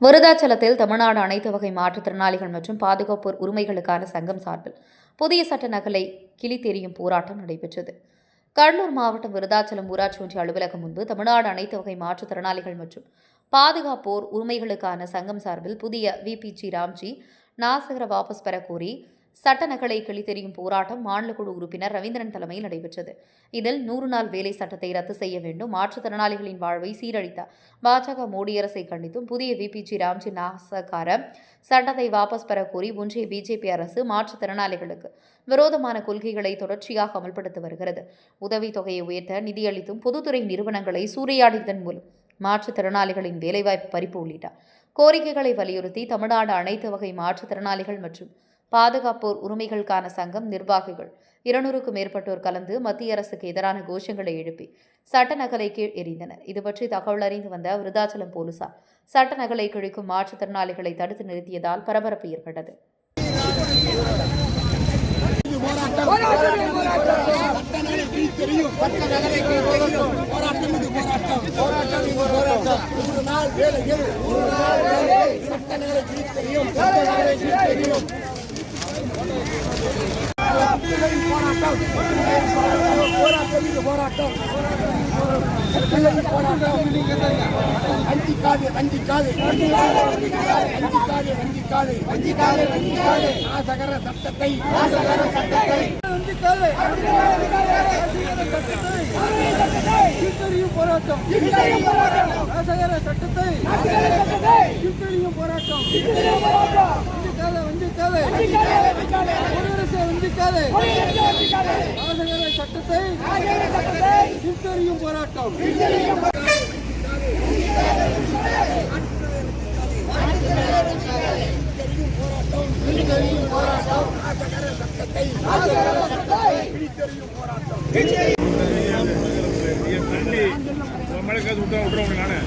விருதாச்சலத்தில் தமிழ்நாடு அனைத்து வகை மாற்றுத்திறனாளிகள் மற்றும் பாதுகாப்போர் உரிமைகளுக்கான சங்கம் சார்பில் புதிய சட்ட நகலை கிழித்தெறியும் போராட்டம் நடைபெற்றது. கடலூர் மாவட்டம் விருதாச்சலம் ஊராட்சி ஒன்றிய அலுவலகம் முன்பு தமிழ்நாடு அனைத்து வகை மாற்றுத்திறனாளிகள் மற்றும் பாதுகாப்போர் உரிமைகளுக்கான சங்கம் சார்பில் புதிய விபிஜி ராம்ஜி நாசகர வாபஸ் பெற கோரி சட்ட நகலை கிழித்தெறியும் போராட்டம் மாநில குழு உறுப்பினர் ரவீந்திரன் தலைமையில் நடைபெற்றது. இதில் 100 நாள் வேலை சட்டத்தை ரத்து செய்ய வேண்டும், மாற்றுத்திறனாளிகளின் வாழ்வை சீரழித்த பாஜக மோடி அரசை கண்டித்தும் புதிய விபிஜி ராம்ஜி நாசகார சட்டத்தை வாபஸ் பெற கோரி ஒன்றிய பிஜேபி அரசு மாற்றுத்திறனாளிகளுக்கு விரோதமான கொள்கைகளை தொடர்ச்சியாக அமல்படுத்தி வருகிறது. உதவித்தொகையை உயர்த்த நிதியளித்தும் பொதுத்துறை நிறுவனங்களை சூறையாடியதன் மூலம் மாற்றுத்திறனாளிகளின் வேலைவாய்ப்பு பறிப்பு உள்ளிட்ட கோரிக்கைகளை வலியுறுத்தி தமிழ்நாடு அனைத்து வகை மாற்றுத்திறனாளிகள் மற்றும் பாதுகாப்போர் உரிமைகளுக்கான சங்கம் நிர்வாகிகள் 200க்கும் மேற்பட்டோர் கலந்து மத்திய அரசுக்கு எதிரான கோஷங்களை எழுப்பி சட்ட நகலை கீழ் எறிந்தனர். இதுபற்றி தகவல் அறிந்து வந்த விருதாச்சலம் போலீசார் சட்ட நகலை கிழிக்கும் மாற்றுத்திறனாளிகளை தடுத்து நிறுத்தியதால் பரபரப்பு ஏற்பட்டது. மழைக்காது விட்டுறோம் நானே